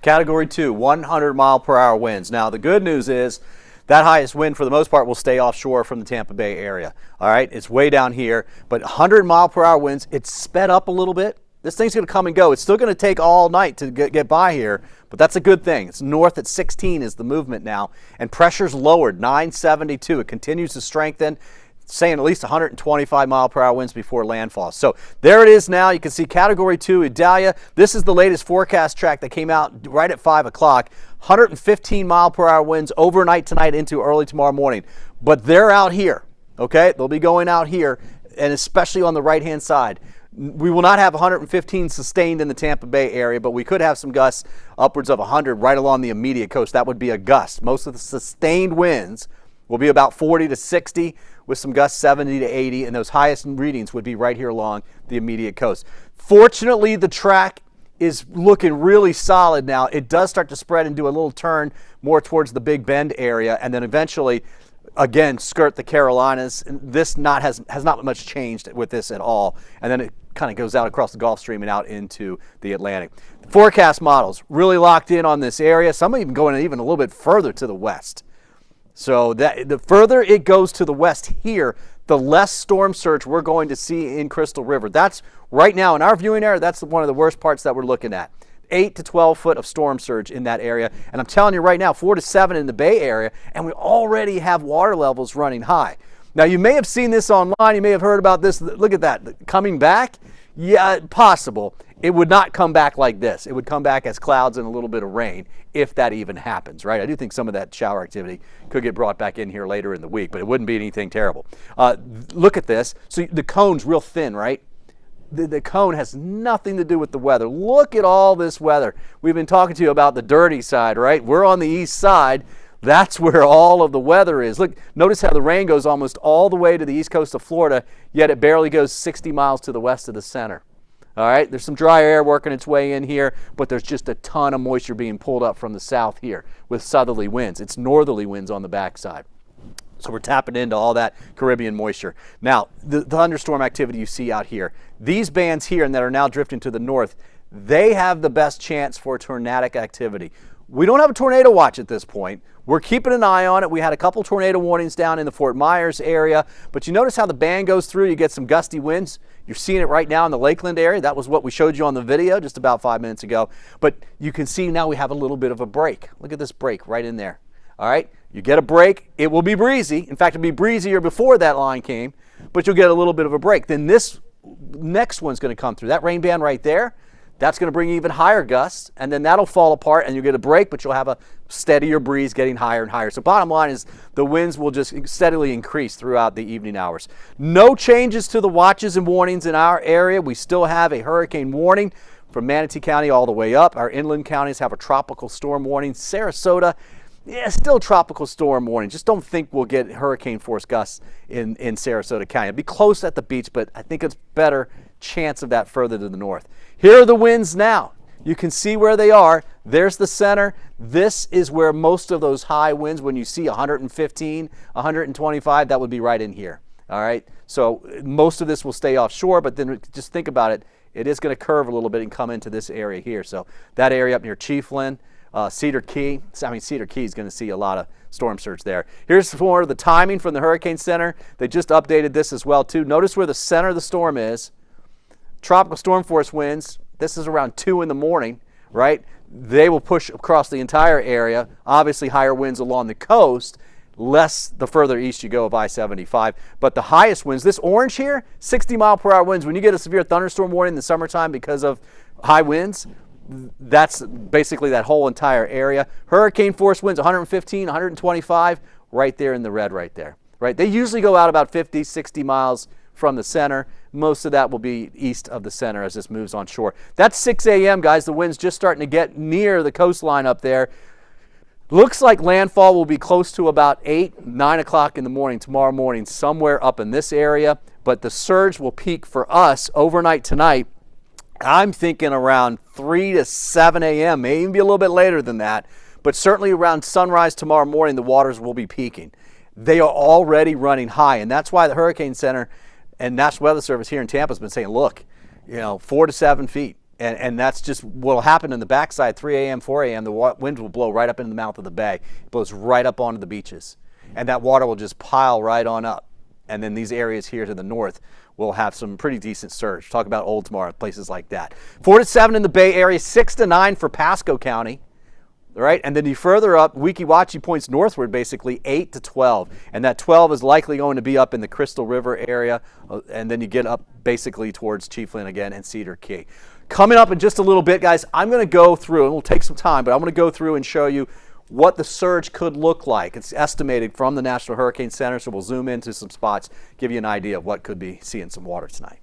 Category 2, 100-mile-per-hour winds. Now, the good news is that highest wind, for the most part, will stay offshore from the Tampa Bay area. All right, it's way down here, but 100-mile-per-hour winds, it's sped up a little bit. This thing's going to come and go. It's still going to take all night to get by here, but that's a good thing. It's north at 16 is the movement now, and pressure's lowered, 972. It continues to strengthen, saying at least 125-mile-per-hour winds before landfall. So there it is now. You can see Category 2, Idalia. This is the latest forecast track that came out right at 5 o'clock. 115-mile-per-hour winds overnight tonight into early tomorrow morning. But they're out here, okay? They'll be going out here, and especially on the right-hand side. We will not have 115 sustained in the Tampa Bay area, but we could have some gusts upwards of 100 right along the immediate coast. That would be a gust. Most of the sustained winds will be about 40 to 60 with some gusts 70 to 80, and those highest readings would be right here along the immediate coast. Fortunately, the track is looking really solid now. It does start to spread and do a little turn more towards the Big Bend area, and then eventually again skirt the Carolinas. This has not much changed with this at all, and then it kind of goes out across the Gulf Stream and out into the Atlantic. The forecast models really locked in on this area, some even going even a little bit further to the west. So that the further it goes to the west here, the less storm surge we're going to see in Crystal River. That's right now in our viewing area, that's one of the worst parts that we're looking at. 8 to 12 foot of storm surge in that area. And I'm telling you right now, 4 to 7 in the Bay Area, and we already have water levels running high. Now, you may have seen this online. You may have heard about this. Look at that. Coming back? Yeah, possible. It would not come back like this. It would come back as clouds and a little bit of rain, if that even happens, right? I do think some of that shower activity could get brought back in here later in the week, but it wouldn't be anything terrible. Look at this. So the cone's real thin, right? The cone has nothing to do with the weather. Look at all this weather. We've been talking to you about the dirty side, right? We're on the east side. That's where all of the weather is. Look, notice how the rain goes almost all the way to the east coast of Florida, yet it barely goes 60 miles to the west of the center. All right, there's some dry air working its way in here, but there's just a ton of moisture being pulled up from the south here with southerly winds. It's northerly winds on the backside. So we're tapping into all that Caribbean moisture. Now, the thunderstorm activity you see out here, these bands here and that are now drifting to the north, they have the best chance for tornadic activity. We don't have a tornado watch at this point. We're keeping an eye on it. We had a couple tornado warnings down in the Fort Myers area, but you notice how the band goes through, you get some gusty winds. You're seeing it right now in the Lakeland area. That was what we showed you on the video just about 5 minutes ago. But you can see now we have a little bit of a break. Look at this break right in there. All right, you get a break, it will be breezy. In fact, it'll be breezier before that line came, but you'll get a little bit of a break. Then this next one's going to come through. That rain band right there, that's going to bring even higher gusts, and then that'll fall apart and you'll get a break, but you'll have a steadier breeze getting higher and higher. So bottom line is the winds will just steadily increase throughout the evening hours. No changes to the watches and warnings in our area. We still have a hurricane warning from Manatee County all the way up. Our inland counties have a tropical storm warning. Sarasota, yeah, still tropical storm warning. Just don't think we'll get hurricane force gusts in Sarasota County. It'll be close at the beach, but I think it's better chance of that further to the north. Here are the winds now. You can see where they are. There's the center. This is where most of those high winds, when you see 115, 125, that would be right in here. All right. So most of this will stay offshore, but then just think about it. It is going to curve a little bit and come into this area here. So that area up near Chiefland, Cedar Key. Cedar Key is going to see a lot of storm surge there. Here's more of the timing from the Hurricane Center. They just updated this as well too. Notice where the center of the storm is. Tropical storm force winds. This is around 2 in the morning, right? They will push across the entire area. Obviously higher winds along the coast, less the further east you go of I-75. But the highest winds, this orange here, 60-mile-per-hour winds. When you get a severe thunderstorm warning in the summertime because of high winds, that's basically that whole entire area. Hurricane force winds 115, 125, right there in the red right there. Right? They usually go out about 50, 60 miles from the center. Most of that will be east of the center as this moves on shore. That's 6 a.m., guys. The wind's just starting to get near the coastline up there. Looks like landfall will be close to about 8, 9 o'clock in the morning tomorrow morning, somewhere up in this area. But the surge will peak for us overnight tonight. I'm thinking around 3 to 7 a.m., maybe a little bit later than that. But certainly around sunrise tomorrow morning, the waters will be peaking. They are already running high, and that's why the Hurricane Center and National Weather Service here in Tampa has been saying, look, 4 to 7 feet. And that's just what will happen in the backside, 3 a.m., 4 a.m., the wind will blow right up into the mouth of the bay. It blows right up onto the beaches. And that water will just pile right on up. And then these areas here to the north will have some pretty decent surge. Talk about Oldsmar, places like that. 4 to 7 in the Bay Area, 6 to 9 for Pasco County. All right, and then you further up, Weeki Wachee points northward, basically 8 to 12. And that 12 is likely going to be up in the Crystal River area. And then you get up basically towards Chiefland again and Cedar Key. Coming up in just a little bit, guys, I'm going to go through, and we'll take some time, but I'm going to go through and show you what the surge could look like. It's estimated from the National Hurricane Center, so we'll zoom into some spots, give you an idea of what could be seeing some water tonight.